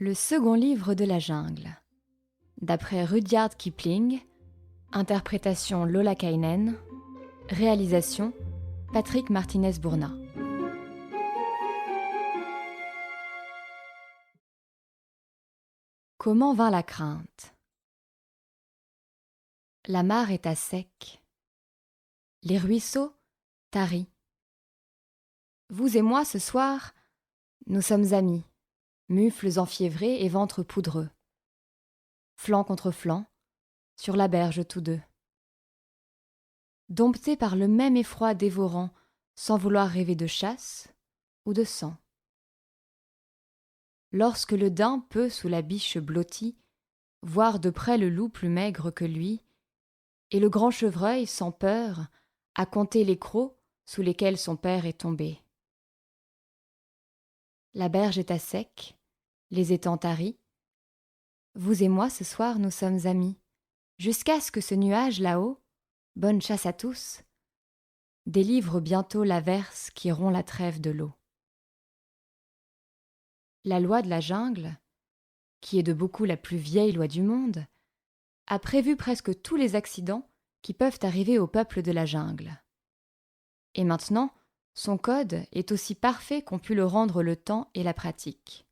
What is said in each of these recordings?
Le second livre de la jungle. D'après Rudyard Kipling, interprétation Lola Kainen, réalisation Patrick Martinez-Bourna. Comment vint la crainte? La mare est à sec. Les ruisseaux taris. Vous et moi, ce soir, nous sommes amis, mufles enfiévrés et ventres poudreux. Flanc contre flanc, sur la berge tous deux. Domptés par le même effroi dévorant, sans vouloir rêver de chasse ou de sang. Lorsque le daim peut, sous la biche blottie, voir de près le loup plus maigre que lui, et le grand chevreuil, sans peur, à compter les crocs sous lesquels son père est tombé. La berge est à sec, les étangs taris. Vous et moi, ce soir, nous sommes amis, jusqu'à ce que ce nuage là-haut, bonne chasse à tous, délivre bientôt l'averse qui rompt la trêve de l'eau. La loi de la jungle, qui est de beaucoup la plus vieille loi du monde, a prévu presque tous les accidents qui peuvent arriver au peuple de la jungle. Et maintenant, son code est aussi parfait qu'ont pu le rendre le temps et la pratique.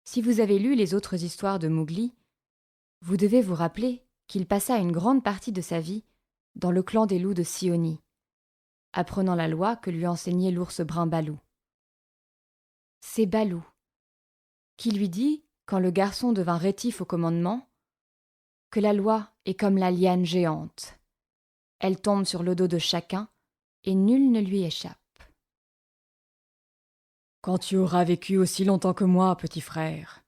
Si vous avez lu les autres histoires de Mowgli, vous devez vous rappeler qu'il passa une grande partie de sa vie dans le clan des loups de Sioni, apprenant la loi que lui enseignait l'ours brun Balou. C'est Balou qui lui dit, quand le garçon devint rétif au commandement, que la loi est comme la liane géante. Elle tombe sur le dos de chacun et nul ne lui échappe. Quand tu auras vécu aussi longtemps que moi, petit frère,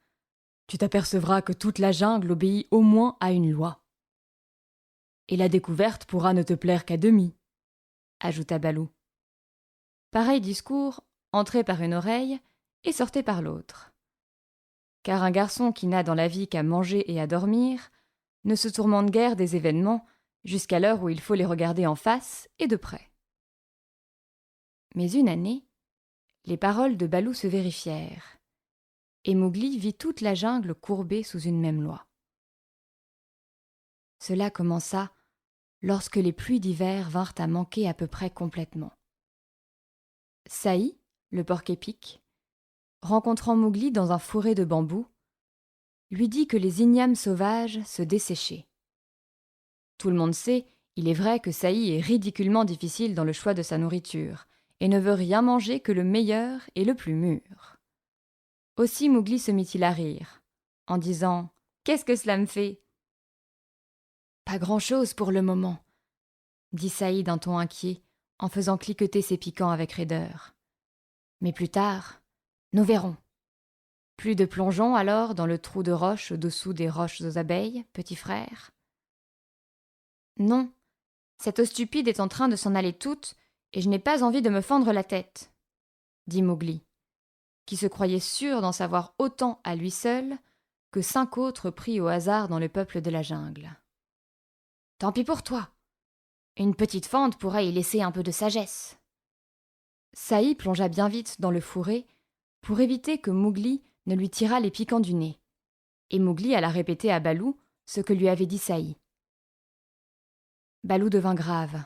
tu t'apercevras que toute la jungle obéit au moins à une loi. Et la découverte pourra ne te plaire qu'à demi, ajouta Balou. Pareil discours entrait par une oreille et sortait par l'autre. Car un garçon qui n'a dans la vie qu'à manger et à dormir ne se tourmente guère des événements jusqu'à l'heure où il faut les regarder en face et de près. Mais une année, les paroles de Balou se vérifièrent, et Mowgli vit toute la jungle courbée sous une même loi. Cela commença lorsque les pluies d'hiver vinrent à manquer à peu près complètement. Saï, le porc-épic, rencontrant Mowgli dans un fourré de bambous, lui dit que les ignames sauvages se desséchaient. Tout le monde sait, il est vrai, que Saï est ridiculement difficile dans le choix de sa nourriture, et ne veut rien manger que le meilleur et le plus mûr. Aussi Mowgli se mit-il à rire, en disant « Qu'est-ce que cela me fait ?» « Pas grand-chose pour le moment, » dit Saï d'un ton inquiet, en faisant cliqueter ses piquants avec raideur. « Mais plus tard, nous verrons. Plus de plongeons alors dans le trou de roche au-dessous des roches aux abeilles, petit frère ?» « Non, cette eau stupide est en train de s'en aller toute, et je n'ai pas envie de me fendre la tête, » dit Mowgli, qui se croyait sûr d'en savoir autant à lui seul que 5 autres pris au hasard dans le peuple de la jungle. « Tant pis pour toi. Une petite fente pourrait y laisser un peu de sagesse. » Saï plongea bien vite dans le fourré pour éviter que Mowgli ne lui tirât les piquants du nez, et Mowgli alla répéter à Balou ce que lui avait dit Saï. Balou devint grave,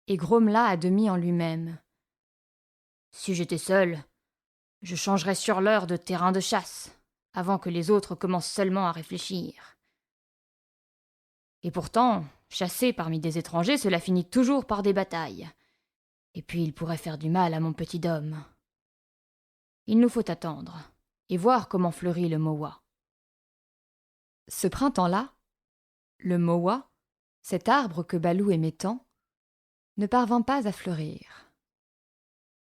et grommela à demi en lui-même. « Si j'étais seul, je changerais sur l'heure de terrain de chasse, avant que les autres commencent seulement à réfléchir. Et pourtant, chasser parmi des étrangers, cela finit toujours par des batailles. Et puis il pourrait faire du mal à mon petit homme. Il nous faut attendre, et voir comment fleurit le mowa. » Ce printemps-là, le mowa, cet arbre que Balou aimait tant, ne parvint pas à fleurir.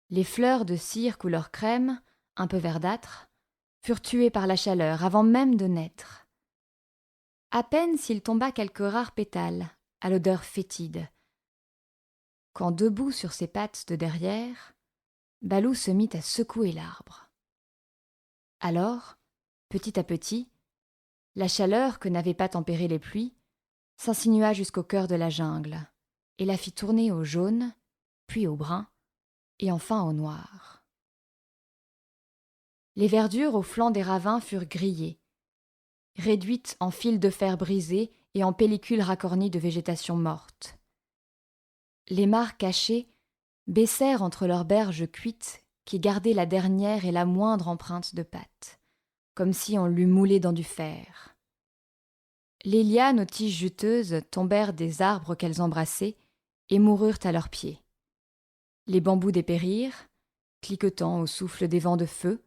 Les fleurs de cire couleur crème, un peu verdâtres, furent tuées par la chaleur avant même de naître. À peine s'il tomba quelques rares pétales, à l'odeur fétide, quand debout sur ses pattes de derrière, Balou se mit à secouer l'arbre. Alors, petit à petit, la chaleur que n'avaient pas tempérée les pluies s'insinua jusqu'au cœur de la jungle, et la fit tourner au jaune, puis au brun, et enfin au noir. Les verdures au flanc des ravins furent grillées, réduites en fils de fer brisés et en pellicules racornies de végétation morte. Les mares cachées baissèrent entre leurs berges cuites qui gardaient la dernière et la moindre empreinte de pâte, comme si on l'eût moulé dans du fer. Les lianes aux tiges juteuses tombèrent des arbres qu'elles embrassaient et moururent à leurs pieds. Les bambous dépérirent, cliquetant au souffle des vents de feu,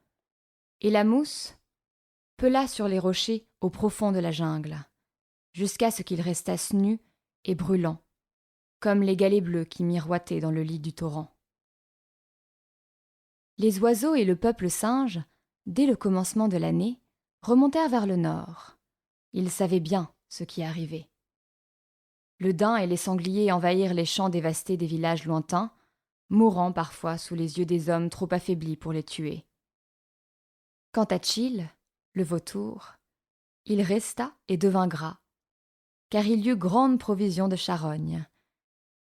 et la mousse pela sur les rochers au profond de la jungle, jusqu'à ce qu'ils restassent nus et brûlants, comme les galets bleus qui miroitaient dans le lit du torrent. Les oiseaux et le peuple singe, dès le commencement de l'année, remontèrent vers le nord. Ils savaient bien ce qui arrivait. Le daim et les sangliers envahirent les champs dévastés des villages lointains, mourant parfois sous les yeux des hommes trop affaiblis pour les tuer. Quant à Tchil, le vautour, il resta et devint gras, car il y eut grande provision de charognes,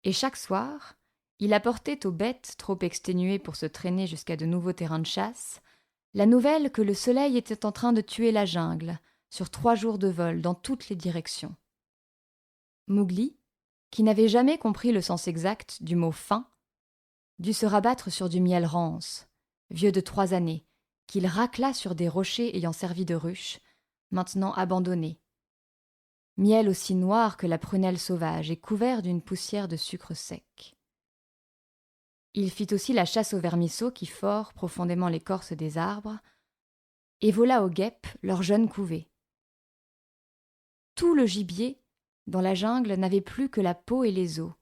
et chaque soir, il apportait aux bêtes trop exténuées pour se traîner jusqu'à de nouveaux terrains de chasse la nouvelle que le soleil était en train de tuer la jungle sur 3 jours de vol dans toutes les directions. Mowgli, qui n'avait jamais compris le sens exact du mot faim, dut se rabattre sur du miel rance, vieux de 3 années, qu'il racla sur des rochers ayant servi de ruche, maintenant abandonnés. Miel aussi noir que la prunelle sauvage et couvert d'une poussière de sucre sec. Il fit aussi la chasse aux vermisseaux qui forent profondément l'écorce des arbres, et vola aux guêpes leur jeune couvée. Tout le gibier dans la jungle n'avait plus que la peau et les os,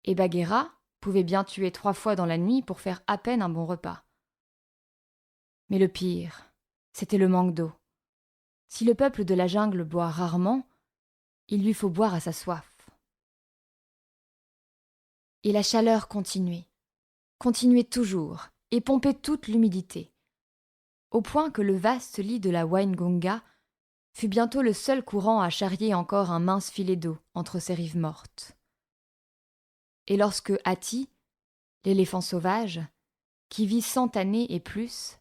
et Bagheera pouvait bien tuer 3 fois dans la nuit pour faire à peine un bon repas. Mais le pire, c'était le manque d'eau. Si le peuple de la jungle boit rarement, il lui faut boire à sa soif. Et la chaleur continuait toujours, et pompait toute l'humidité, au point que le vaste lit de la Waingunga fut bientôt le seul courant à charrier encore un mince filet d'eau entre ses rives mortes. Et lorsque Hati, l'éléphant sauvage, qui vit 100 années et plus,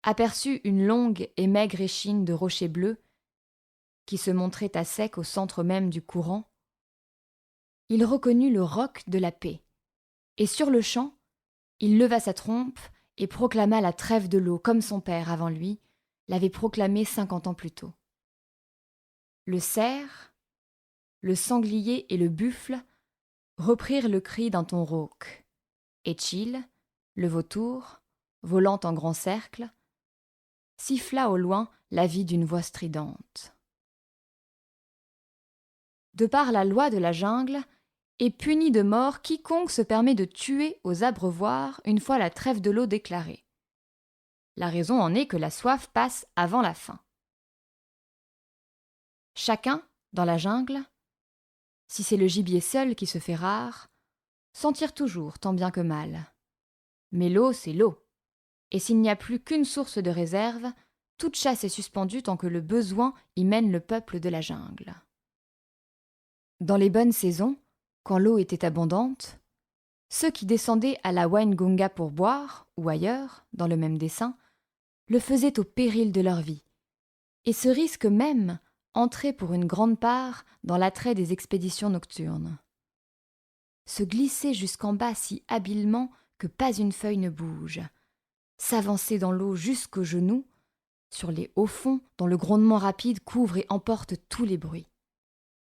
aperçut une longue et maigre échine de rochers bleus qui se montrait à sec au centre même du courant, il reconnut le roc de la paix, et sur-le-champ, il leva sa trompe et proclama la trêve de l'eau comme son père avant lui l'avait proclamé 50 ans plus tôt. Le cerf, le sanglier et le buffle reprirent le cri d'un ton rauque, et Tchil, le vautour, volant en grand cercle, siffla au loin la vie d'une voix stridente. De par la loi de la jungle, est puni de mort quiconque se permet de tuer aux abreuvoirs une fois la trêve de l'eau déclarée. La raison en est que la soif passe avant la faim. Chacun, dans la jungle, si c'est le gibier seul qui se fait rare, s'en tire toujours tant bien que mal. Mais l'eau, c'est l'eau, et s'il n'y a plus qu'une source de réserve, toute chasse est suspendue tant que le besoin y mène le peuple de la jungle. Dans les bonnes saisons, quand l'eau était abondante, ceux qui descendaient à la Waingunga pour boire, ou ailleurs, dans le même dessein, le faisaient au péril de leur vie, et ce risque même entrait pour une grande part dans l'attrait des expéditions nocturnes. Se glisser jusqu'en bas si habilement que pas une feuille ne bouge, s'avancer dans l'eau jusqu'aux genoux, sur les hauts fonds dont le grondement rapide couvre et emporte tous les bruits.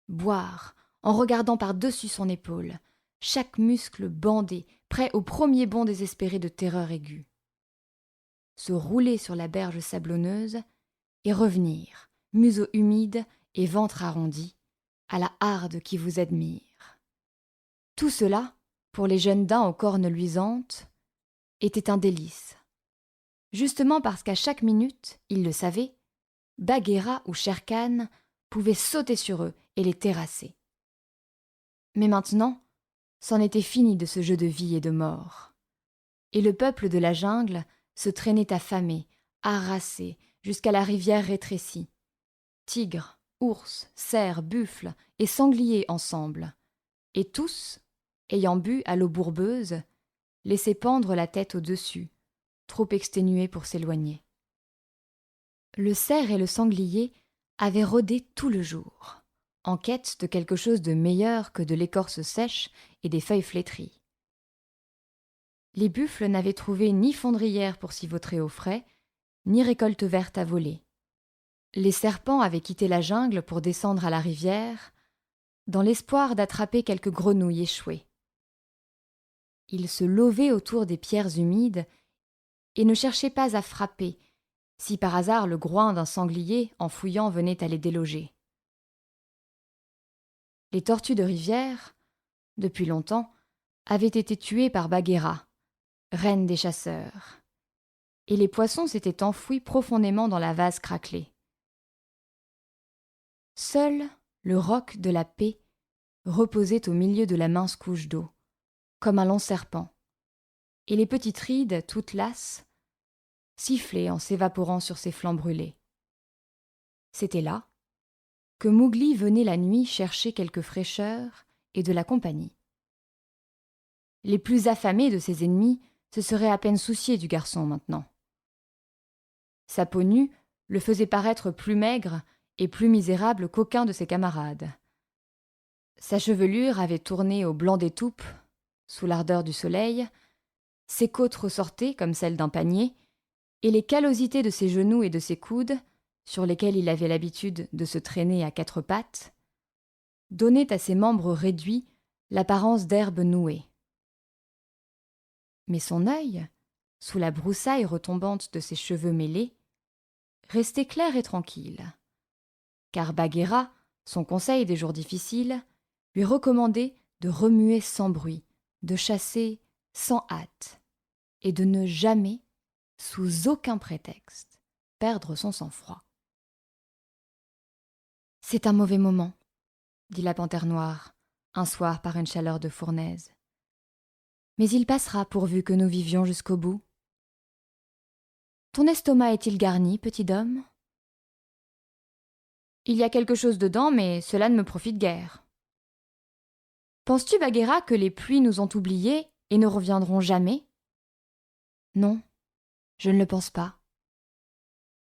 Boire, en regardant par-dessus son épaule, chaque muscle bandé, prêt au premier bond désespéré de terreur aiguë. Se rouler sur la berge sablonneuse et revenir, museau humide et ventre arrondi, à la harde qui vous admire. Tout cela, pour les jeunes daims aux cornes luisantes, était un délice. Justement parce qu'à chaque minute, ils le savaient, Bagheera ou Shere Khan pouvaient sauter sur eux et les terrasser. Mais maintenant, c'en était fini de ce jeu de vie et de mort. Et le peuple de la jungle se traînait affamé, harassé, jusqu'à la rivière rétrécie. Tigres, ours, cerfs, buffles et sangliers ensemble. Et tous, ayant bu à l'eau bourbeuse, laissaient pendre la tête au-dessus, trop exténués pour s'éloigner. Le cerf et le sanglier avaient rôdé tout le jour, en quête de quelque chose de meilleur que de l'écorce sèche et des feuilles flétries. Les buffles n'avaient trouvé ni fondrière pour s'y vautrer au frais, ni récolte verte à voler. Les serpents avaient quitté la jungle pour descendre à la rivière, dans l'espoir d'attraper quelques grenouilles échouées. Ils se levaient autour des pierres humides et ne cherchaient pas à frapper, si par hasard le groin d'un sanglier en fouillant venait à les déloger. Les tortues de rivière, depuis longtemps, avaient été tuées par Bagheera, reine des chasseurs, et les poissons s'étaient enfouis profondément dans la vase craquelée. Seul le roc de la paix reposait au milieu de la mince couche d'eau, comme un long serpent, et les petites rides, toutes lasses, sifflaient en s'évaporant sur ses flancs brûlés. C'était là que Mowgli venait la nuit chercher quelque fraîcheur et de la compagnie. Les plus affamés de ses ennemis se seraient à peine souciés du garçon maintenant. Sa peau nue le faisait paraître plus maigre et plus misérable qu'aucun de ses camarades. Sa chevelure avait tourné au blanc d'étoupe, sous l'ardeur du soleil, ses côtes ressortaient comme celles d'un panier, et les callosités de ses genoux et de ses coudes, sur lesquels il avait l'habitude de se traîner à quatre pattes, donnaient à ses membres réduits l'apparence d'herbe nouée. Mais son œil, sous la broussaille retombante de ses cheveux mêlés, restait clair et tranquille, car Bagheera, son conseil des jours difficiles, lui recommandait de remuer sans bruit, de chasser sans hâte, et de ne jamais, sous aucun prétexte, perdre son sang-froid. « C'est un mauvais moment, » dit la panthère noire, un soir par une chaleur de fournaise. « Mais il passera pourvu que nous vivions jusqu'au bout. Ton estomac est-il garni, petit homme ? Il y a quelque chose dedans, mais cela ne me profite guère. Penses-tu, Bagheera, que les pluies nous ont oubliés et ne reviendront jamais ? Non, je ne le pense pas.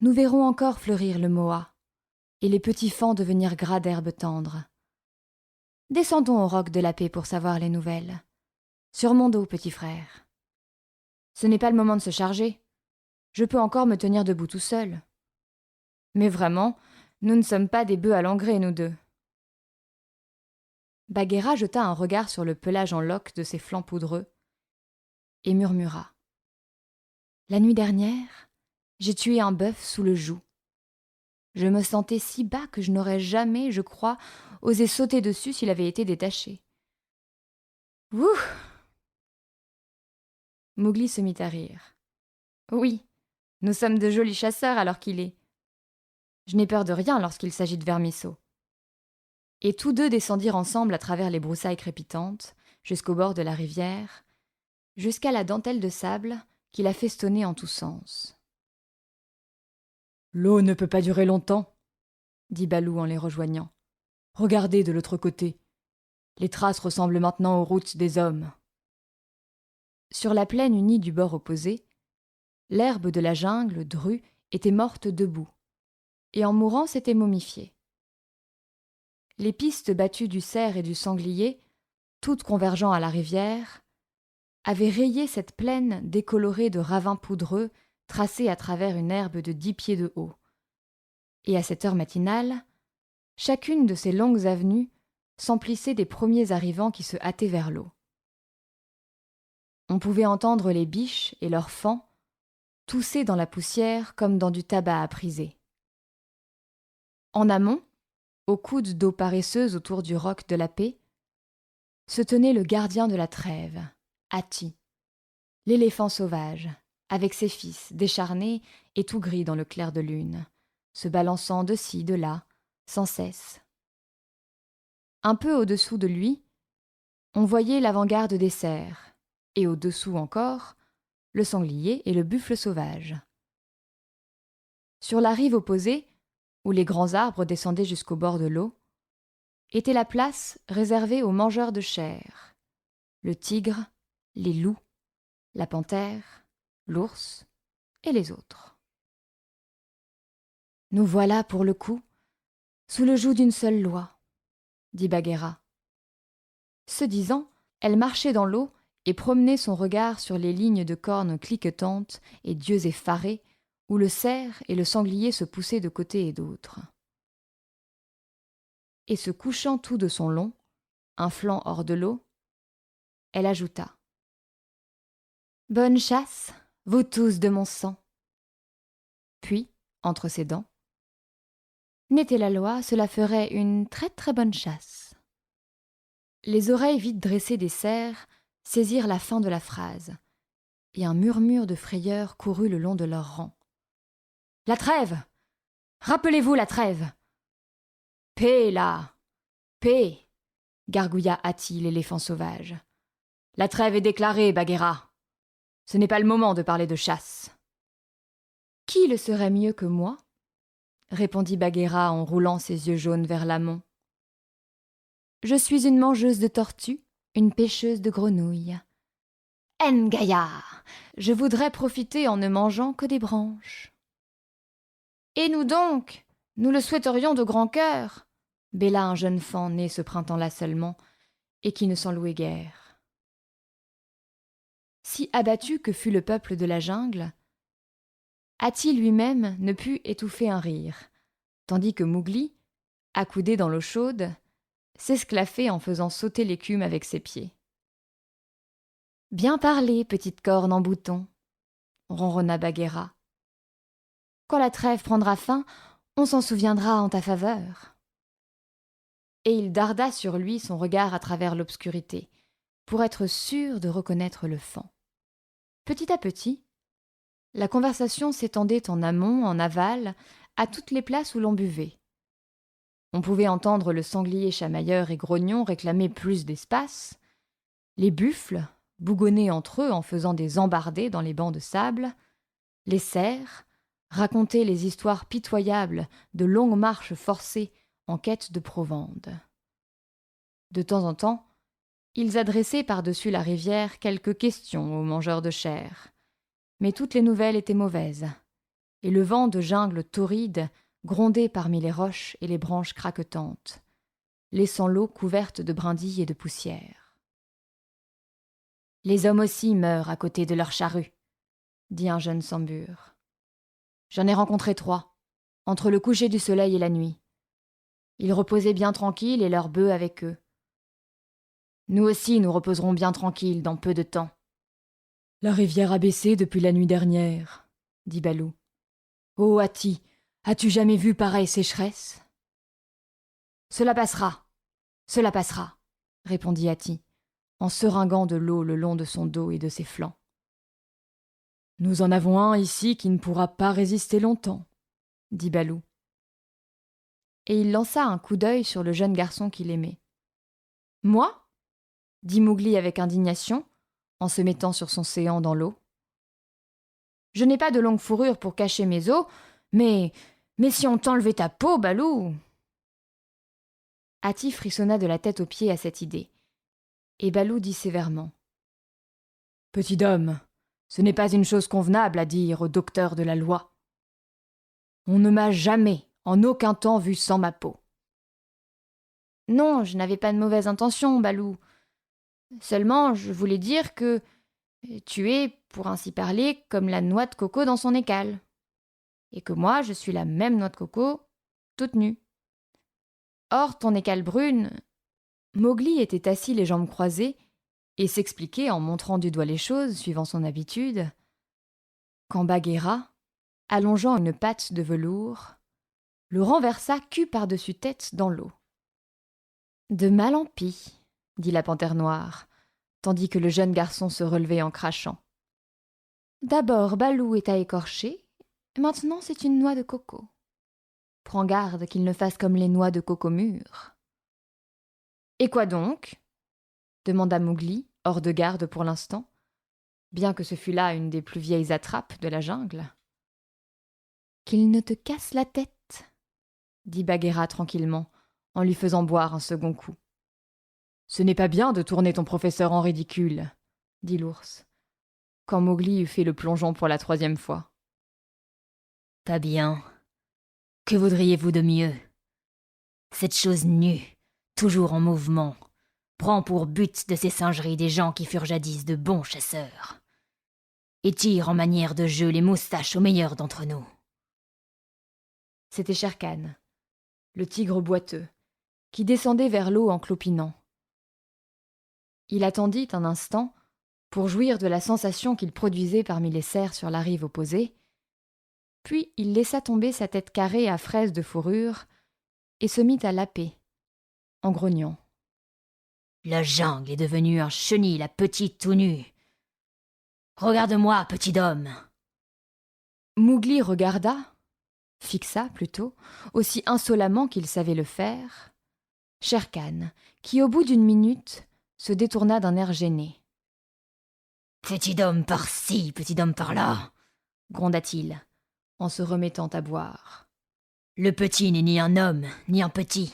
Nous verrons encore fleurir le moa, et les petits faons devenir gras d'herbe tendre. Descendons au roc de la paix pour savoir les nouvelles. Sur mon dos, petit frère. Ce n'est pas le moment de se charger. Je peux encore me tenir debout tout seul. Mais vraiment, nous ne sommes pas des bœufs à l'engrais, nous deux. Bagheera jeta un regard sur le pelage en loques de ses flancs poudreux et murmura. La nuit dernière, j'ai tué un bœuf sous le joug. Je me sentais si bas que je n'aurais jamais, je crois, osé sauter dessus s'il avait été détaché. Ouh ! Mowgli se mit à rire. Oui, nous sommes de jolis chasseurs alors qu'il est. Je n'ai peur de rien lorsqu'il s'agit de vermisseaux. Et tous deux descendirent ensemble à travers les broussailles crépitantes, jusqu'au bord de la rivière, jusqu'à la dentelle de sable qui la festonnait en tous sens. L'eau ne peut pas durer longtemps, dit Balou en les rejoignant. Regardez de l'autre côté. Les traces ressemblent maintenant aux routes des hommes. Sur la plaine unie du bord opposé, l'herbe de la jungle drue était morte debout, et en mourant s'était momifiée. Les pistes battues du cerf et du sanglier, toutes convergeant à la rivière, avaient rayé cette plaine décolorée de ravins poudreux tracés à travers une herbe de 10 pieds de haut. Et à cette heure matinale, chacune de ces longues avenues s'emplissait des premiers arrivants qui se hâtaient vers l'eau. On pouvait entendre les biches et leurs faons tousser dans la poussière comme dans du tabac à priser. En amont, au coude d'eau paresseuse autour du roc de la paix, se tenait le gardien de la trêve, Hati, l'éléphant sauvage, avec ses fils décharnés et tout gris dans le clair de lune, se balançant de ci, de là, sans cesse. Un peu au-dessous de lui, on voyait l'avant-garde des cerfs, et au-dessous encore, le sanglier et le buffle sauvage. Sur la rive opposée, où les grands arbres descendaient jusqu'au bord de l'eau, était la place réservée aux mangeurs de chair, le tigre, les loups, la panthère, l'ours et les autres. Nous voilà, pour le coup, sous le joug d'une seule loi, dit Bagheera. Ce disant, elle marchait dans l'eau et promenait son regard sur les lignes de cornes cliquetantes et d'yeux effarés, où le cerf et le sanglier se poussaient de côté et d'autre. Et se couchant tout de son long, un flanc hors de l'eau, elle ajouta: « Bonne chasse, vous tous de mon sang !» Puis, entre ses dents, « N'était la loi, cela ferait une très très bonne chasse. » Les oreilles vite dressées des cerfs saisirent la fin de la phrase, et un murmure de frayeur courut le long de leurs rangs. « La trêve! Rappelez-vous la trêve! »« Paix, là! Paix !» gargouilla Hati, l'éléphant sauvage. « La trêve est déclarée, Bagheera. Ce n'est pas le moment de parler de chasse. »« Qui le serait mieux que moi ?» répondit Bagheera en roulant ses yeux jaunes vers l'amont. « Je suis une mangeuse de tortues, une pêcheuse de grenouilles. Ngaïa, je voudrais profiter en ne mangeant que des branches. »« Et nous donc, nous le souhaiterions de grand cœur, » bêla un jeune faon né ce printemps-là seulement, et qui ne s'en louait guère. Si abattu que fut le peuple de la jungle, Hati lui-même ne put étouffer un rire, tandis que Mowgli, accoudé dans l'eau chaude, s'esclaffait en faisant sauter l'écume avec ses pieds. « Bien parlé, petite corne en bouton !» ronronna Bagheera. « Quand la trêve prendra fin, on s'en souviendra en ta faveur. » Et il darda sur lui son regard à travers l'obscurité, pour être sûr de reconnaître le faon. Petit à petit, la conversation s'étendait en amont, en aval, à toutes les places où l'on buvait. On pouvait entendre le sanglier chamailleur et grognon réclamer plus d'espace, les buffles bougonner entre eux en faisant des embardées dans les bancs de sable, les cerfs raconter les histoires pitoyables de longues marches forcées en quête de provende. De temps en temps, ils adressaient par-dessus la rivière quelques questions aux mangeurs de chair, mais toutes les nouvelles étaient mauvaises, et le vent de jungle torride grondait parmi les roches et les branches craquetantes, laissant l'eau couverte de brindilles et de poussière. « Les hommes aussi meurent à côté de leurs charrues, » dit un jeune Sambur. « J'en ai rencontré 3, entre le coucher du soleil et la nuit. Ils reposaient bien tranquilles et leurs bœufs avec eux. Nous aussi nous reposerons bien tranquilles dans peu de temps. »« La rivière a baissé depuis la nuit dernière, » dit Balou. « Oh, Hati, as-tu jamais vu pareille sécheresse ?»« Cela passera, répondit Hati, en seringuant de l'eau le long de son dos et de ses flancs. « Nous en avons un ici qui ne pourra pas résister longtemps, » dit Balou. Et il lança un coup d'œil sur le jeune garçon qu'il aimait. « Moi ?» dit Mowgli avec indignation, en se mettant sur son séant dans l'eau. « Je n'ai pas de longue fourrure pour cacher mes os, mais si on t'enlevait ta peau, Balou !» Hati frissonna de la tête aux pieds à cette idée, et Balou dit sévèrement: « Petit homme, ce n'est pas une chose convenable à dire au docteur de la loi. On ne m'a jamais, en aucun temps, vu sans ma peau. »« Non, je n'avais pas de mauvaise intention, Balou. Seulement, je voulais dire que tu es, pour ainsi parler, comme la noix de coco dans son écale, et que moi, je suis la même noix de coco, toute nue. Or, ton écale brune... » Mowgli était assis les jambes croisées et s'expliquait en montrant du doigt les choses, suivant son habitude, quand Bagheera, allongeant une patte de velours, le renversa cul par-dessus tête dans l'eau. « De mal en pis, » dit la panthère noire, tandis que le jeune garçon se relevait en crachant. « D'abord Balou est à écorcher, maintenant c'est une noix de coco. Prends garde qu'il ne fasse comme les noix de coco mûres. »« Et quoi donc ?» demanda Mowgli, hors de garde pour l'instant, bien que ce fût là une des plus vieilles attrapes de la jungle. « Qu'il ne te casse la tête, » dit Bagheera tranquillement, en lui faisant boire un second coup. « Ce n'est pas bien de tourner ton professeur en ridicule, » dit l'ours, quand Mowgli eut fait le plongeon pour la 3e fois. « Pas bien, Que voudriez-vous de mieux? Cette chose nue, toujours en mouvement, prend pour but de ces singeries des gens qui furent jadis de bons chasseurs, et tire en manière de jeu les moustaches aux meilleurs d'entre nous. » C'était Shere-Khan, le tigre boiteux, qui descendait vers l'eau en clopinant. Il attendit un instant pour jouir de la sensation qu'il produisait parmi les cerfs sur la rive opposée, puis il laissa tomber sa tête carrée à fraises de fourrure et se mit à laper, en grognant. La jungle est devenue un chenil à petit tout nu. Regarde-moi, petit homme. Mowgli fixa plutôt, aussi insolemment qu'il savait le faire, Shere-Khan, qui au bout d'une minute se détourna d'un air gêné. Petit homme par-ci, petit homme par-là, gronda-t-il, en se remettant à boire. Le petit n'est ni un homme, ni un petit,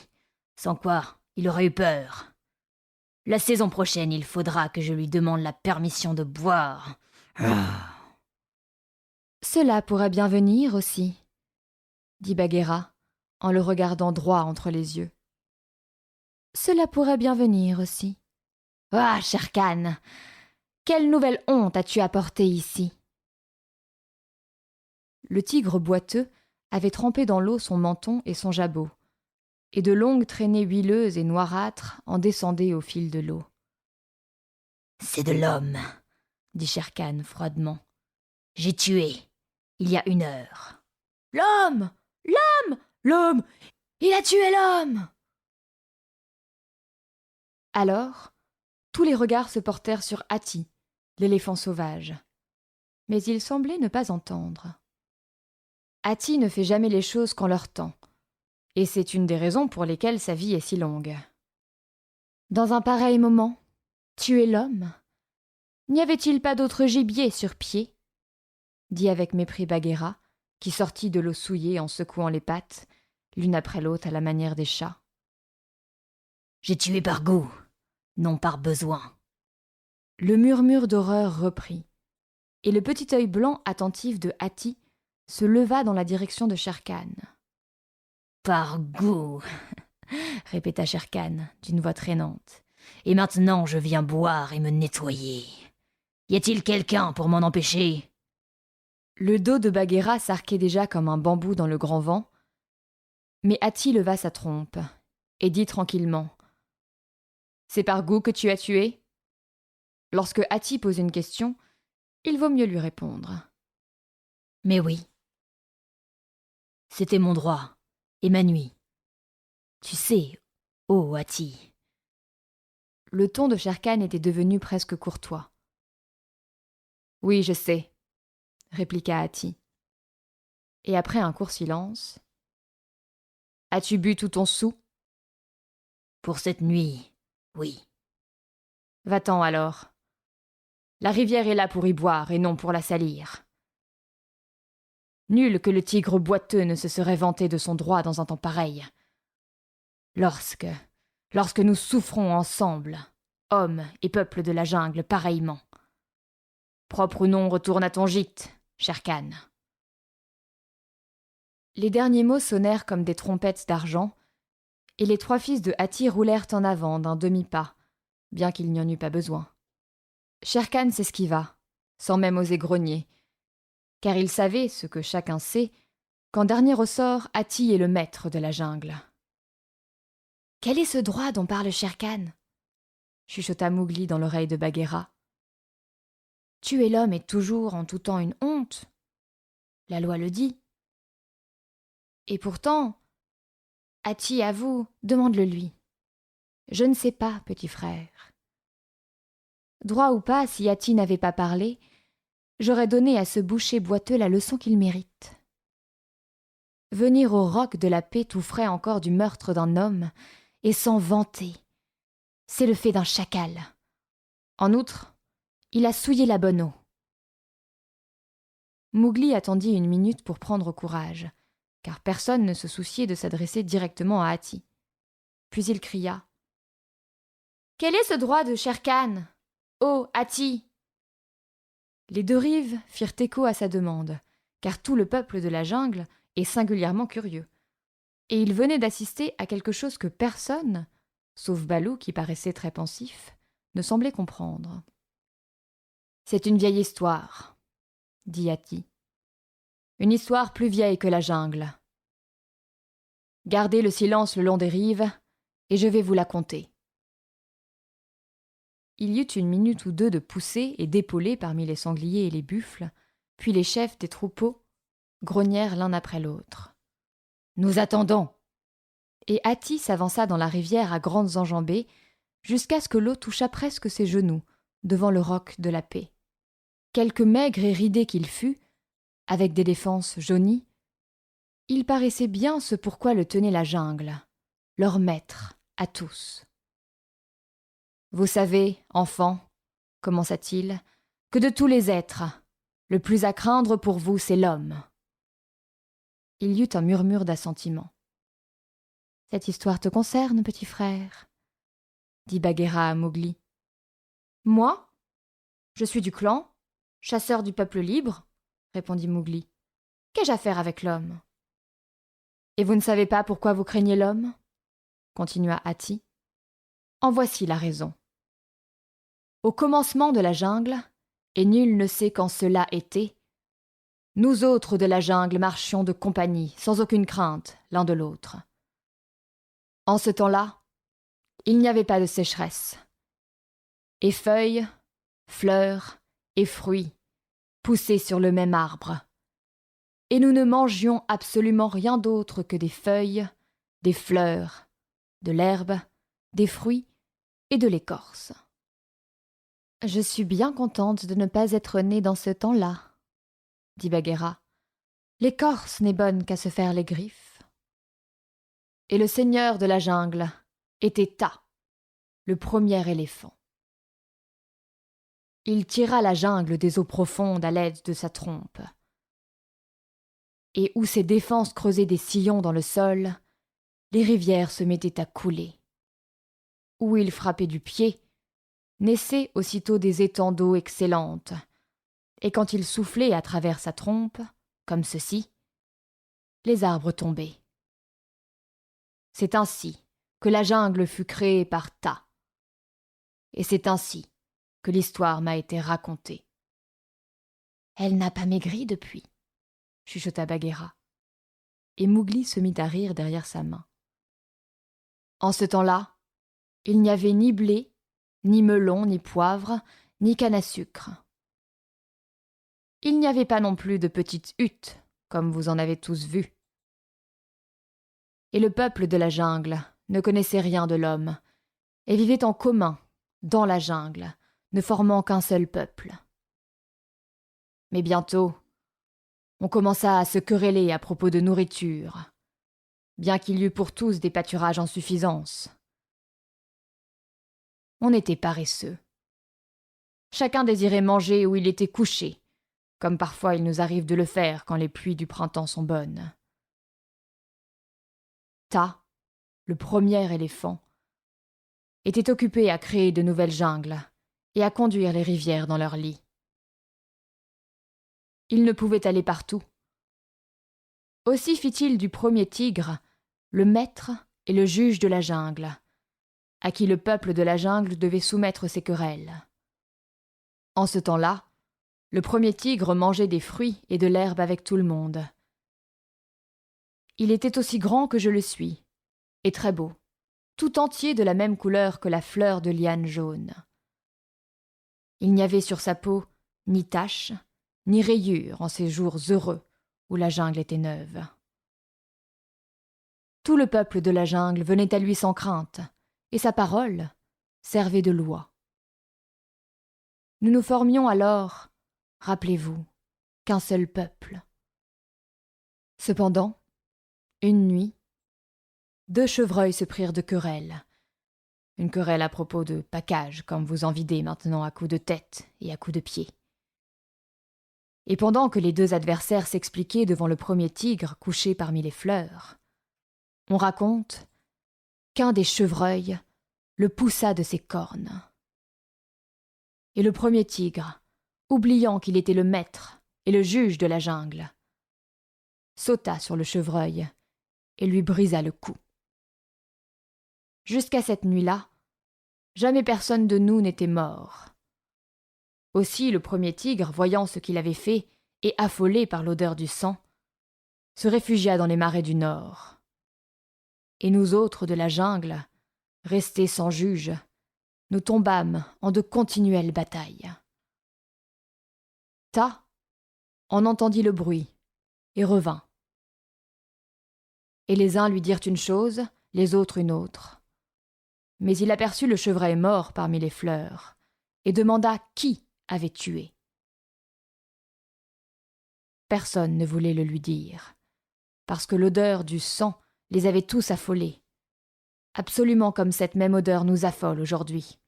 sans quoi il aurait eu peur. La saison prochaine, il faudra que je lui demande la permission de boire. Cela pourrait bien venir aussi, dit Bagheera, en le regardant droit entre les yeux. Cela pourrait bien venir aussi. Ah, Shere-Khan, quelle nouvelle honte as-tu apportée ici? Le tigre boiteux avait trempé dans l'eau son menton et son jabot, et de longues traînées huileuses et noirâtres en descendaient au fil de l'eau. C'est de l'homme, dit Shere-Khan froidement. J'ai tué, il y a 1 heure. L'homme! L'homme! L'homme! Il a tué l'homme! Alors, tous les regards se portèrent sur Hati, l'éléphant sauvage. Mais il semblait ne pas entendre. Hati ne fait jamais les choses qu'en leur temps, et c'est une des raisons pour lesquelles sa vie est si longue. Dans un pareil moment, tuer l'homme? N'y avait-il pas d'autre gibier sur pied? Dit avec mépris Bagheera, qui sortit de l'eau souillée en secouant les pattes, l'une après l'autre à la manière des chats. J'ai tué par goût, non par besoin. Le murmure d'horreur reprit, et le petit œil blanc attentif de Hati se leva dans la direction de Shere-Khan. Par goût, répéta Shere-Khan d'une voix traînante. Et maintenant je viens boire et me nettoyer. Y a-t-il quelqu'un pour m'en empêcher? Le dos de Bagheera s'arquait déjà comme un bambou dans le grand vent, mais Hati leva sa trompe et dit tranquillement: C'est par goût que tu as tué? Lorsque Hati pose une question, il vaut mieux lui répondre. Mais oui. C'était mon droit, et ma nuit. Tu sais, ô Hati. Le ton de Shere-Khan était devenu presque courtois. Oui, je sais, répliqua Hati. Et après un court silence: As-tu bu tout ton sou? Pour cette nuit, oui. Va-t'en alors. La rivière est là pour y boire et non pour la salir. Nul que le tigre boiteux ne se serait vanté de son droit dans un temps pareil. Lorsque nous souffrons ensemble, hommes et peuples de la jungle pareillement. Propre ou non, retourne à ton gîte, Shere-Khan. Les derniers mots sonnèrent comme des trompettes d'argent, et les 3 fils de Hati roulèrent en avant d'un demi-pas, bien qu'il n'y en eût pas besoin. Shere-Khan s'esquiva, sans même oser grogner, car il savait, ce que chacun sait, qu'en dernier ressort, Hati est le maître de la jungle. « Quel est ce droit dont parle Shere-Khan » chuchota Mowgli dans l'oreille de Bagheera. « Tuer l'homme est toujours en tout temps une honte. La loi le dit. Et pourtant, Hati avoue, demande-le lui. Je ne sais pas, petit frère. Droit ou pas, si Hati n'avait pas parlé, j'aurais donné à ce boucher boiteux la leçon qu'il mérite. Venir au roc de la paix tout frais encore du meurtre d'un homme, et s'en vanter, c'est le fait d'un chacal. En outre, il a souillé la bonne eau. » Mowgli attendit une minute pour prendre courage, car personne ne se souciait de s'adresser directement à Hati. Puis il cria: « Quel est ce droit de Shere-Khan? Oh, Hati !» Les 2 rives firent écho à sa demande, car tout le peuple de la jungle est singulièrement curieux, et il venait d'assister à quelque chose que personne, sauf Balou qui paraissait très pensif, ne semblait comprendre. « C'est une vieille histoire, » dit Hati. « Une histoire plus vieille que la jungle. Gardez le silence le long des rives, et je vais vous la conter. » Il y eut une minute ou deux de poussée et d'épaulée parmi les sangliers et les buffles, puis les chefs des troupeaux grognèrent l'un après l'autre. « Nous attendons !» Et Hati s'avança dans la rivière à grandes enjambées, jusqu'à ce que l'eau touchât presque ses genoux, devant le roc de la paix. Quelque maigre et ridé qu'il fût, avec des défenses jaunies, il paraissait bien ce pourquoi le tenait la jungle, leur maître à tous. « Vous savez, enfants, commença-t-il, que de tous les êtres, le plus à craindre pour vous, c'est l'homme. » Il y eut un murmure d'assentiment. « Cette histoire te concerne, petit frère, » dit Bagheera à Mowgli. « Moi ? Je suis du clan, chasseur du peuple libre, » répondit Mowgli. « Qu'ai-je à faire avec l'homme ? » « Et vous ne savez pas pourquoi vous craignez l'homme » continua Hati. « En voici la raison. Au commencement de la jungle, et nul ne sait quand cela était, nous autres de la jungle marchions de compagnie, sans aucune crainte, l'un de l'autre. En ce temps-là, il n'y avait pas de sécheresse, et feuilles, fleurs et fruits poussaient sur le même arbre, et nous ne mangions absolument rien d'autre que des feuilles, des fleurs, de l'herbe, des fruits et de l'écorce. « Je suis bien contente de ne pas être née dans ce temps-là, » dit Bagheera. « L'écorce n'est bonne qu'à se faire les griffes. » Et le seigneur de la jungle était Ta, le premier éléphant. Il tira la jungle des eaux profondes à l'aide de sa trompe. Et où ses défenses creusaient des sillons dans le sol, les rivières se mettaient à couler. Où il frappait du pied, naissaient aussitôt des étangs d'eau excellente, et quand il soufflait à travers sa trompe, comme ceci, les arbres tombaient. C'est ainsi que la jungle fut créée par Ta, et c'est ainsi que l'histoire m'a été racontée. « Elle n'a pas maigri depuis, » chuchota Bagheera, et Mowgli se mit à rire derrière sa main. En ce temps-là, il n'y avait ni blé, ni melon, ni poivre, ni canne à sucre. Il n'y avait pas non plus de petites huttes, comme vous en avez tous vu. Et le peuple de la jungle ne connaissait rien de l'homme, et vivait en commun, dans la jungle, ne formant qu'un seul peuple. Mais bientôt, on commença à se quereller à propos de nourriture, bien qu'il y eût pour tous des pâturages en suffisance. On était paresseux. Chacun désirait manger où il était couché, comme parfois il nous arrive de le faire quand les pluies du printemps sont bonnes. Ta, le premier éléphant, était occupé à créer de nouvelles jungles et à conduire les rivières dans leurs lits. Il ne pouvait aller partout. Aussi fit-il du premier tigre le maître et le juge de la jungle, à qui le peuple de la jungle devait soumettre ses querelles. En ce temps-là, le premier tigre mangeait des fruits et de l'herbe avec tout le monde. Il était aussi grand que je le suis, et très beau, tout entier de la même couleur que la fleur de liane jaune. Il n'y avait sur sa peau ni tache, ni rayures en ces jours heureux où la jungle était neuve. Tout le peuple de la jungle venait à lui sans crainte, et sa parole servait de loi. Nous nous formions alors, rappelez-vous, qu'un seul peuple. Cependant, une nuit, 2 chevreuils se prirent de querelle. Une querelle à propos de package, comme vous en videz maintenant à coups de tête et à coups de pied. Et pendant que les 2 adversaires s'expliquaient devant le premier tigre couché parmi les fleurs, on raconte qu'un des chevreuils le poussa de ses cornes. Et le premier tigre, oubliant qu'il était le maître et le juge de la jungle, sauta sur le chevreuil et lui brisa le cou. Jusqu'à cette nuit-là, jamais personne de nous n'était mort. Aussi le premier tigre, voyant ce qu'il avait fait, et affolé par l'odeur du sang, se réfugia dans les marais du nord. Et nous autres de la jungle, restés sans juge, nous tombâmes en de continuelles batailles. Ta en entendit le bruit, et revint. Et les uns lui dirent une chose, les autres une autre. Mais il aperçut le chevreuil mort parmi les fleurs, et demanda qui avait tué. Personne ne voulait le lui dire, parce que l'odeur du sang les avait tous affolés, absolument comme cette même odeur nous affole aujourd'hui.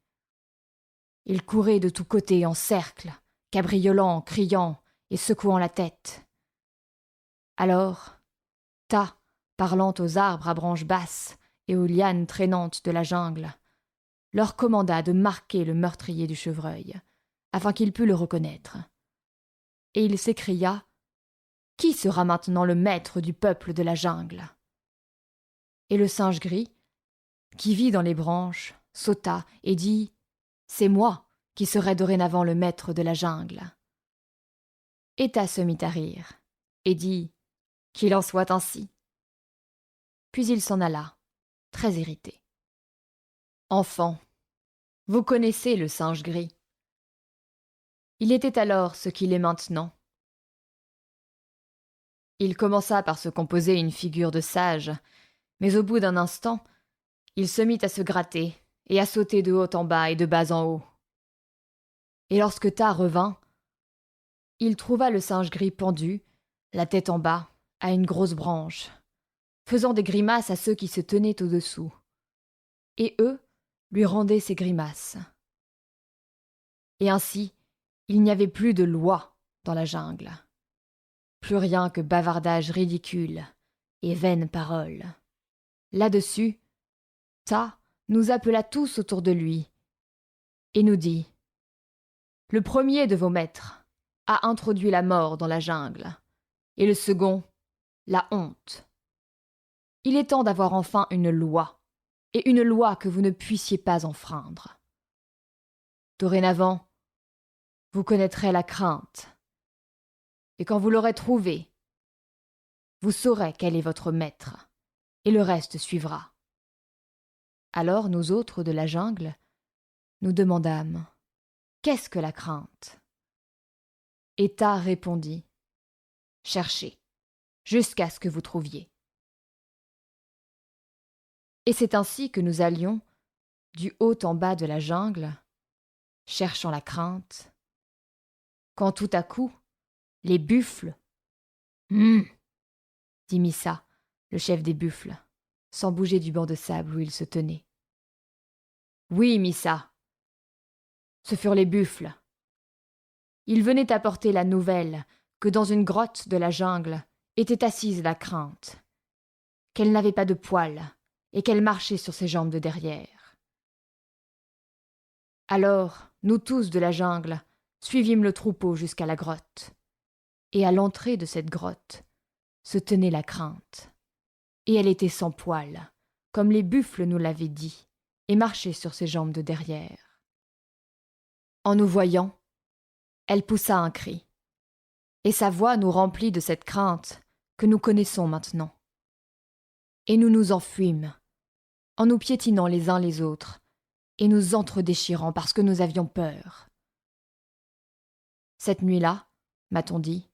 Ils couraient de tous côtés en cercle, cabriolant, criant et secouant la tête. Alors, Ta, parlant aux arbres à branches basses et aux lianes traînantes de la jungle, leur commanda de marquer le meurtrier du chevreuil, afin qu'il pût le reconnaître. Et il s'écria « Qui sera maintenant le maître du peuple de la jungle ?» Et le singe gris, qui vit dans les branches, sauta et dit « C'est moi qui serai dorénavant le maître de la jungle. » Et Ta se mit à rire, et dit « Qu'il en soit ainsi. » Puis il s'en alla, très irrité. Enfant, vous connaissez le singe gris. Il était alors ce qu'il est maintenant. Il commença par se composer une figure de sage, mais au bout d'un instant, il se mit à se gratter et à sauter de haut en bas et de bas en haut. Et lorsque Ta revint, il trouva le singe gris pendu, la tête en bas, à une grosse branche, faisant des grimaces à ceux qui se tenaient au-dessous. Et eux lui rendaient ces grimaces. Et ainsi, il n'y avait plus de loi dans la jungle. Plus rien que bavardage ridicule et vaines paroles. Là-dessus, Ta nous appela tous autour de lui et nous dit « Le premier de vos maîtres a introduit la mort dans la jungle, et le second, la honte. Il est temps d'avoir enfin une loi, et une loi que vous ne puissiez pas enfreindre. Dorénavant, vous connaîtrez la crainte, et quand vous l'aurez trouvée, vous saurez quel est votre maître, et le reste suivra. » Alors nous autres de la jungle, nous demandâmes « Qu'est-ce que la crainte ?» Et Ta répondit « Cherchez, jusqu'à ce que vous trouviez. » Et c'est ainsi que nous allions, du haut en bas de la jungle, cherchant la crainte, quand tout à coup, les buffles « dit Missa, le chef des buffles, sans bouger du banc de sable où il se tenait. « Oui, Missa, ce furent les buffles. Ils venaient apporter la nouvelle que dans une grotte de la jungle était assise la crainte, qu'elle n'avait pas de poils et qu'elle marchait sur ses jambes de derrière. Alors, nous tous de la jungle suivîmes le troupeau jusqu'à la grotte, et à l'entrée de cette grotte se tenait la crainte, et elle était sans poils, comme les buffles nous l'avaient dit, et marchait sur ses jambes de derrière. En nous voyant, elle poussa un cri, et sa voix nous remplit de cette crainte que nous connaissons maintenant. Et nous nous enfuîmes, en nous piétinant les uns les autres, et nous entre-déchirant parce que nous avions peur. Cette nuit-là, m'a-t-on dit,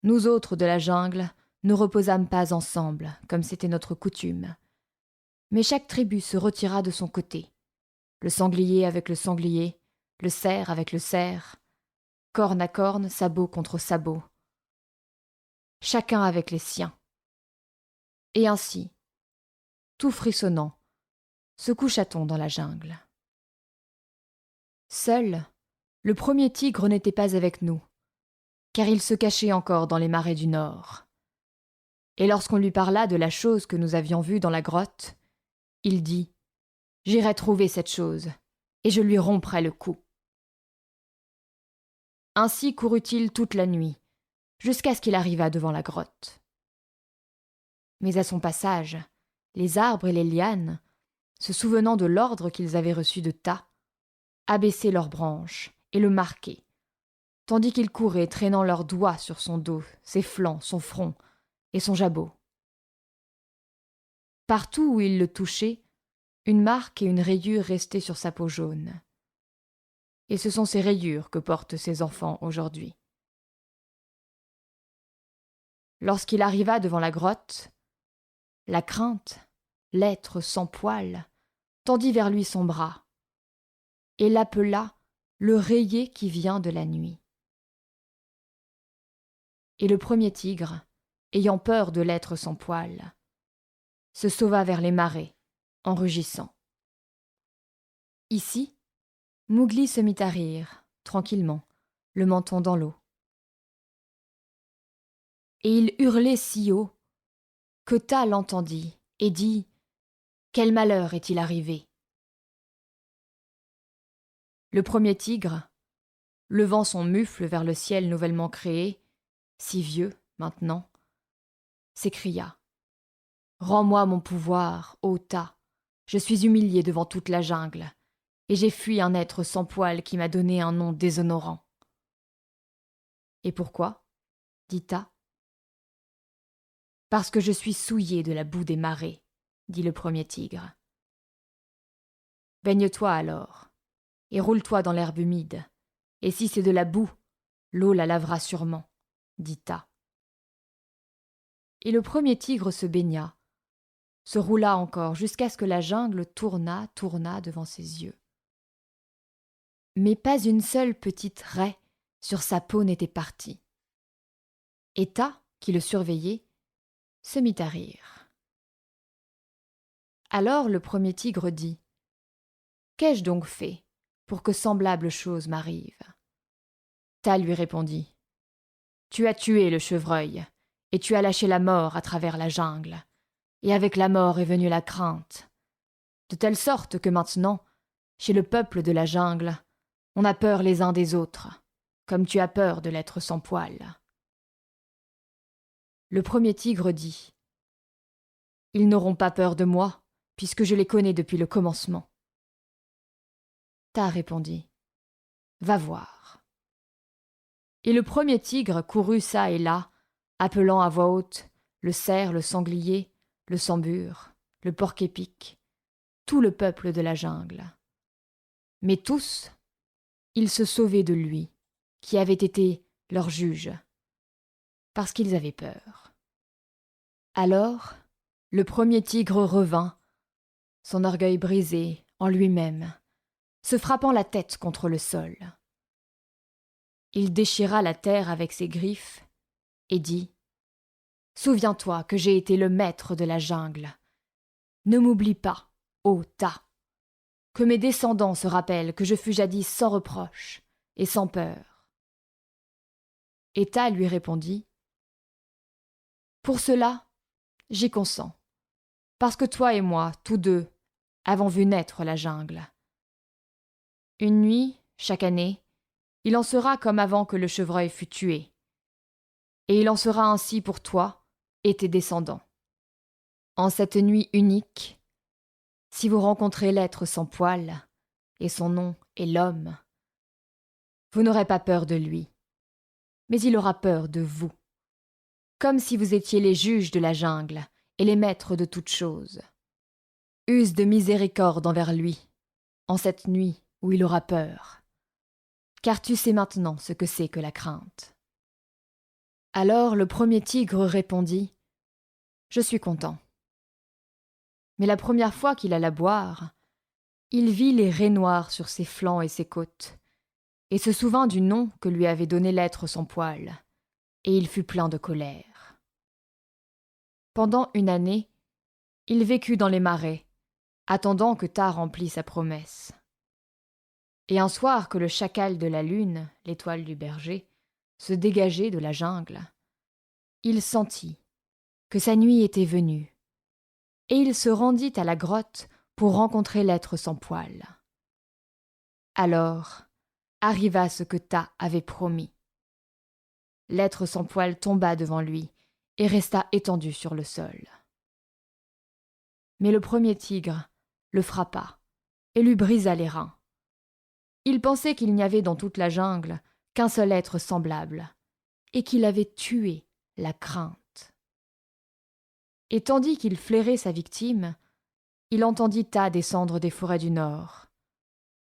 nous autres de la jungle ne reposâmes pas ensemble, comme c'était notre coutume, mais chaque tribu se retira de son côté, le sanglier avec le sanglier, le cerf avec le cerf, corne à corne, sabot contre sabot, chacun avec les siens. Et ainsi, tout frissonnant, se coucha-t-on dans la jungle. Seul, le premier tigre n'était pas avec nous, car il se cachait encore dans les marais du nord. Et lorsqu'on lui parla de la chose que nous avions vue dans la grotte, il dit « J'irai trouver cette chose, et je lui romprai le cou. » Ainsi courut-il toute la nuit, jusqu'à ce qu'il arrivât devant la grotte. Mais à son passage, les arbres et les lianes, se souvenant de l'ordre qu'ils avaient reçu de Ta, abaissaient leurs branches et le marquaient, tandis qu'ils couraient traînant leurs doigts sur son dos, ses flancs, son front et son jabot. Partout où il le touchait, une marque et une rayure restaient sur sa peau jaune. Et ce sont ces rayures que portent ses enfants aujourd'hui. Lorsqu'il arriva devant la grotte, la crainte, l'être sans poil, tendit vers lui son bras et l'appela le rayé qui vient de la nuit. Et le premier tigre, ayant peur de l'être sans poil, se sauva vers les marais, en rugissant. Ici, Mowgli se mit à rire, tranquillement, le menton dans l'eau. Et il hurlait si haut que Ta l'entendit et dit « Quel malheur est-il arrivé ?» Le premier tigre, levant son mufle vers le ciel nouvellement créé, si vieux maintenant, s'écria « Rends-moi mon pouvoir, ô Ta, je suis humilié devant toute la jungle, et j'ai fui un être sans poil qui m'a donné un nom déshonorant. » « Et pourquoi ?» dit Ta. « Parce que je suis souillé de la boue des marais, » dit le premier tigre. « Baigne-toi alors, et roule-toi dans l'herbe humide, et si c'est de la boue, l'eau la lavera sûrement, » dit Ta. Et le premier tigre se baigna, se roula encore jusqu'à ce que la jungle tourna devant ses yeux. Mais pas une seule petite raie sur sa peau n'était partie. Et Ta, qui le surveillait, se mit à rire. Alors le premier tigre dit « Qu'ai-je donc fait pour que semblable chose m'arrive ?» Ta lui répondit « Tu as tué le chevreuil, et tu as lâché la mort à travers la jungle, et avec la mort est venue la crainte, de telle sorte que maintenant, chez le peuple de la jungle, on a peur les uns des autres, comme tu as peur de l'être sans poil. » Le premier tigre dit « Ils n'auront pas peur de moi, puisque je les connais depuis le commencement. » Ta répondit « Va voir. » Et le premier tigre courut çà et là, appelant à voix haute le cerf, le sanglier, le sambur, le porc-épic, tout le peuple de la jungle. Mais tous, ils se sauvaient de lui, qui avait été leur juge, parce qu'ils avaient peur. Alors, le premier tigre revint, son orgueil brisé en lui-même, se frappant la tête contre le sol. Il déchira la terre avec ses griffes et dit « Souviens-toi que j'ai été le maître de la jungle. Ne m'oublie pas, ô Ta, que mes descendants se rappellent que je fus jadis sans reproche et sans peur. » Et Ta lui répondit « Pour cela, j'y consens, parce que toi et moi, tous deux, avons vu naître la jungle. Une nuit, chaque année, il en sera comme avant que le chevreuil fut tué, et il en sera ainsi pour toi et tes descendants. En cette nuit unique, si vous rencontrez l'être sans poil, et son nom est l'homme, vous n'aurez pas peur de lui, mais il aura peur de vous, comme si vous étiez les juges de la jungle et les maîtres de toutes choses. Use de miséricorde envers lui, en cette nuit où il aura peur, car tu sais maintenant ce que c'est que la crainte. » Alors le premier tigre répondit « Je suis content. » Mais la première fois qu'il alla boire, il vit les raies noires sur ses flancs et ses côtes, et se souvint du nom que lui avait donné l'être sans poil, et il fut plein de colère. Pendant une année, il vécut dans les marais, attendant que Ta remplît sa promesse. Et un soir que le chacal de la lune, l'étoile du berger, se dégageait de la jungle, il sentit que sa nuit était venue, et il se rendit à la grotte pour rencontrer l'être sans poil. Alors arriva ce que Ta avait promis. L'être sans poil tomba devant lui et resta étendu sur le sol. Mais le premier tigre le frappa et lui brisa les reins. Il pensait qu'il n'y avait dans toute la jungle qu'un seul être semblable, et qu'il avait tué la crainte. Et tandis qu'il flairait sa victime, il entendit Tas descendre des forêts du nord.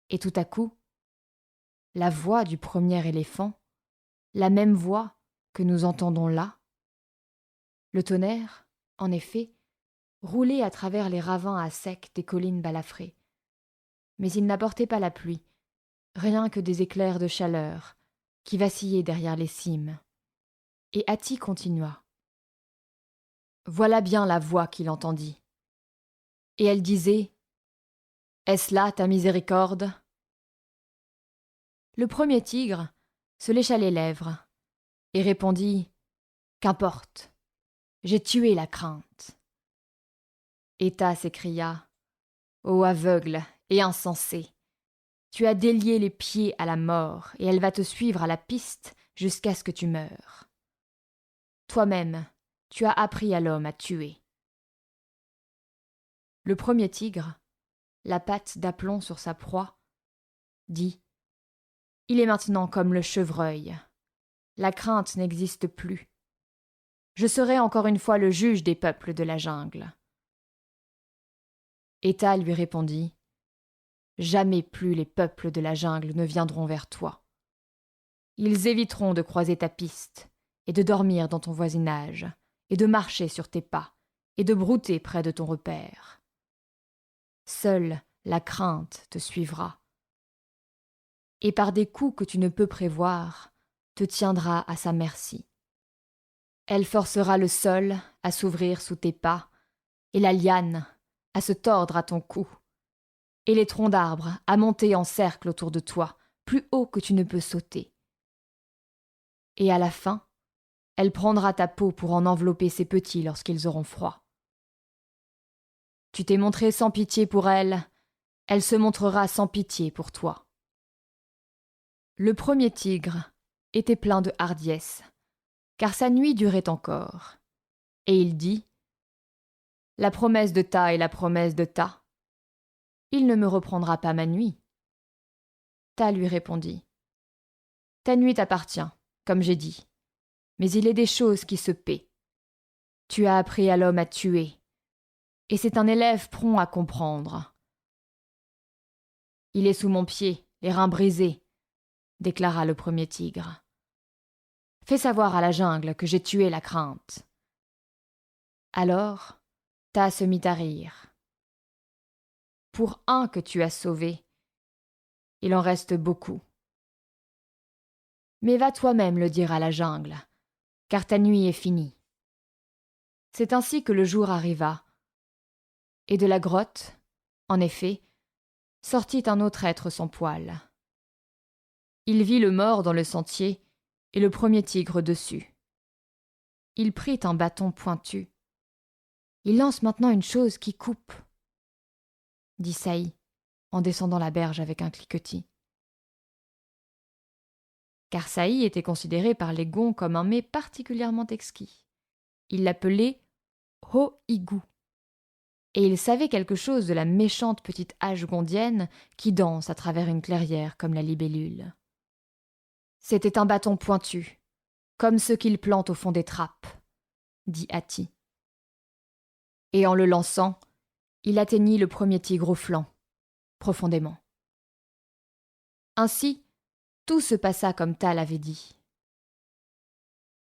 Et tout à coup, la voix du premier éléphant, la même voix que nous entendons là. Le tonnerre, en effet, roulait à travers les ravins à sec des collines balafrées. Mais il n'apportait pas la pluie, rien que des éclairs de chaleur qui vacillaient derrière les cimes. Et Hati continua. Voilà bien la voix qu'il entendit. Et elle disait « Est-ce là ta miséricorde ?» Le premier tigre se lécha les lèvres et répondit « Qu'importe, j'ai tué la crainte. » Et Tas s'écria « Ô aveugle et insensé, tu as délié les pieds à la mort et elle va te suivre à la piste jusqu'à ce que tu meures. Toi-même, tu as appris à l'homme à tuer. » Le premier tigre, la patte d'aplomb sur sa proie, dit « Il est maintenant comme le chevreuil. La crainte n'existe plus. Je serai encore une fois le juge des peuples de la jungle. » Et Tas lui répondit « Jamais plus les peuples de la jungle ne viendront vers toi. Ils éviteront de croiser ta piste et de dormir dans ton voisinage et de marcher sur tes pas et de brouter près de ton repère. Seule la crainte te suivra. Et par des coups que tu ne peux prévoir, te tiendra à sa merci. Elle forcera le sol à s'ouvrir sous tes pas et la liane à se tordre à ton cou, et les troncs d'arbres à monter en cercle autour de toi, plus haut que tu ne peux sauter. Et à la fin, elle prendra ta peau pour en envelopper ses petits lorsqu'ils auront froid. Tu t'es montré sans pitié pour elle, elle se montrera sans pitié pour toi. Le premier tigre était plein de hardiesse, car sa nuit durait encore, et il dit « La promesse de Tas est la promesse de Tas. Il ne me reprendra pas ma nuit. » Tas lui répondit « Ta nuit t'appartient, comme j'ai dit, mais il est des choses qui se paient. Tu as appris à l'homme à tuer, et c'est un élève prompt à comprendre. » « Il est sous mon pied, les reins brisés, » déclara le premier tigre. « Fais savoir à la jungle que j'ai tué la crainte. » Alors, Tas se mit à rire. « Pour un que tu as sauvé, il en reste beaucoup. Mais va toi-même le dire à la jungle, car ta nuit est finie. » C'est ainsi que le jour arriva, et de la grotte, en effet, sortit un autre être sans poil. Il vit le mort dans le sentier et le premier tigre dessus. Il prit un bâton pointu. « Il lance maintenant une chose qui coupe, » dit Saï, en descendant la berge avec un cliquetis. Car Saï était considéré par les Gonds comme un mets particulièrement exquis. Il l'appelait Ho-Igou, et il savait quelque chose de la méchante petite hache gondienne qui danse à travers une clairière comme la libellule. C'était un bâton pointu, comme ceux qu'il plante au fond des trappes, dit Hati. Et en le lançant, il atteignit le premier tigre au flanc, profondément. Ainsi, tout se passa comme Tas l'avait dit.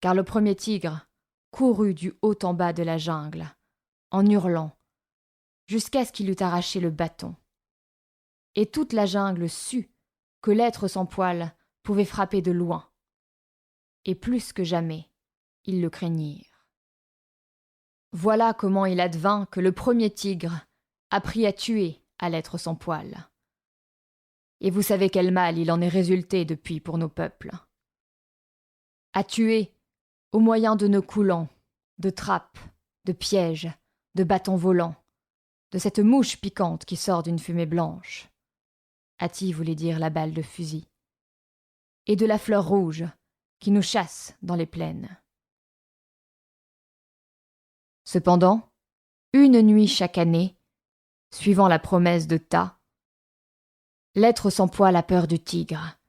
Car le premier tigre courut du haut en bas de la jungle, en hurlant, jusqu'à ce qu'il eût arraché le bâton. Et toute la jungle sut que l'être sans poil pouvait frapper de loin. Et plus que jamais, ils le craignirent. Voilà comment il advint que le premier tigre apprit à tuer à l'être sans poil. Et vous savez quel mal il en est résulté depuis pour nos peuples. À tuer au moyen de nœuds coulants, de trappes, de pièges, de bâtons volants, de cette mouche piquante qui sort d'une fumée blanche. Hati voulait dire la balle de fusil. Et de la fleur rouge qui nous chasse dans les plaines. Cependant, une nuit chaque année, suivant la promesse de Ta, l'être sans poil a peur du tigre,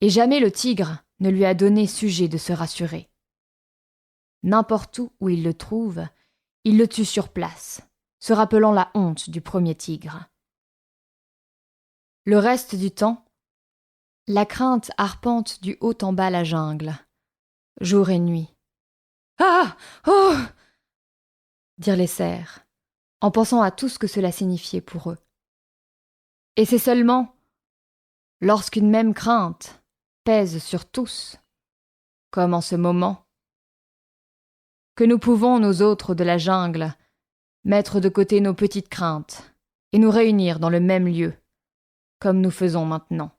et jamais le tigre ne lui a donné sujet de se rassurer. N'importe où il le trouve, il le tue sur place, se rappelant la honte du premier tigre. Le reste du temps, la crainte arpente du haut en bas la jungle, jour et nuit. « Ah! Oh !» dirent les cerfs, en pensant à tout ce que cela signifiait pour eux. Et c'est seulement lorsqu'une même crainte pèse sur tous, comme en ce moment, que nous pouvons, nous autres de la jungle, mettre de côté nos petites craintes et nous réunir dans le même lieu, comme nous faisons maintenant.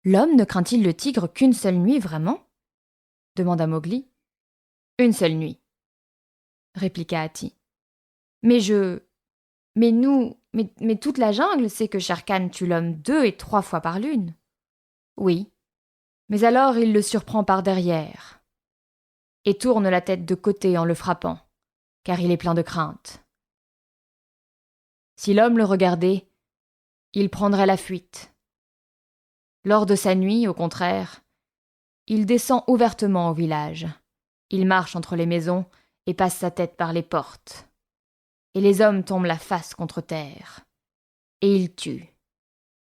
L'homme ne craint-il le tigre qu'une seule nuit, vraiment ? Demanda Mowgli. Une seule nuit, répliqua Hati. Mais toute la jungle sait que Shere Khan tue l'homme 2 et 3 fois par lune. Oui, mais alors il le surprend par derrière et tourne la tête de côté en le frappant, car il est plein de crainte. Si l'homme le regardait, il prendrait la fuite. Lors de sa nuit, au contraire, il descend ouvertement au village. Il marche entre les maisons et passe sa tête par les portes. Et les hommes tombent la face contre terre. Et il tue.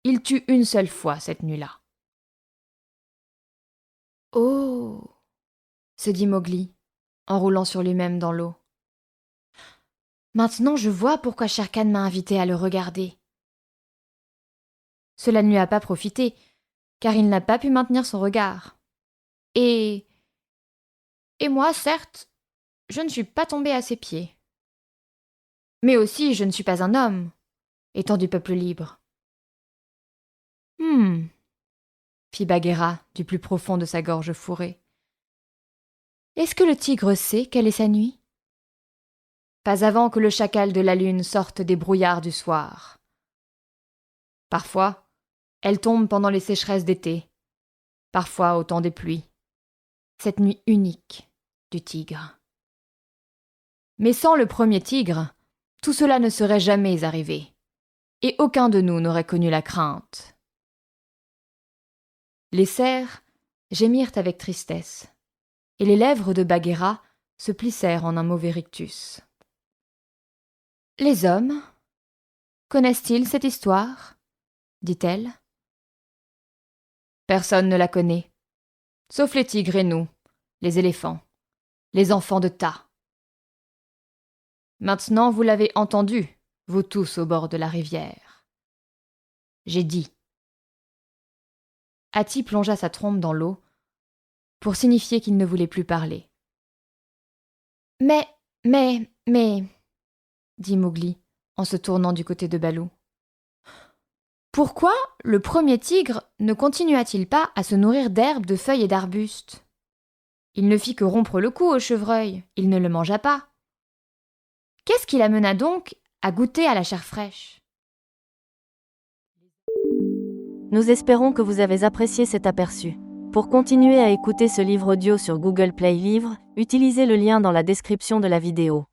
Il tue une seule fois cette nuit-là. « Oh !» se dit Mowgli, en roulant sur lui-même dans l'eau. « Maintenant je vois pourquoi Shere Khan m'a invité à le regarder. » Cela ne lui a pas profité, car il n'a pas pu maintenir son regard. Et moi, certes, je ne suis pas tombé à ses pieds. Mais aussi, je ne suis pas un homme, étant du peuple libre. Fit Bagheera du plus profond de sa gorge fourrée. Est-ce que le tigre sait quelle est sa nuit ? Pas avant que le chacal de la lune sorte des brouillards du soir. Parfois, elle tombe pendant les sécheresses d'été, parfois au temps des pluies. Cette nuit unique du tigre. Mais sans le premier tigre, tout cela ne serait jamais arrivé, et aucun de nous n'aurait connu la crainte. Les cerfs gémirent avec tristesse, et les lèvres de Bagheera se plissèrent en un mauvais rictus. Les hommes, connaissent-ils cette histoire ? Dit-elle. Personne ne la connaît, sauf les tigres et nous, les éléphants, les enfants de Ta. Maintenant vous l'avez entendu, vous tous au bord de la rivière. J'ai dit. Hati plongea sa trompe dans l'eau pour signifier qu'il ne voulait plus parler. Mais, dit Mowgli en se tournant du côté de Baloo. Pourquoi le premier tigre ne continua-t-il pas à se nourrir d'herbes, de feuilles et d'arbustes ? Il ne fit que rompre le cou au chevreuil, il ne le mangea pas. Qu'est-ce qui l'amena donc à goûter à la chair fraîche ? Nous espérons que vous avez apprécié cet aperçu. Pour continuer à écouter ce livre audio sur Google Play Livres, utilisez le lien dans la description de la vidéo.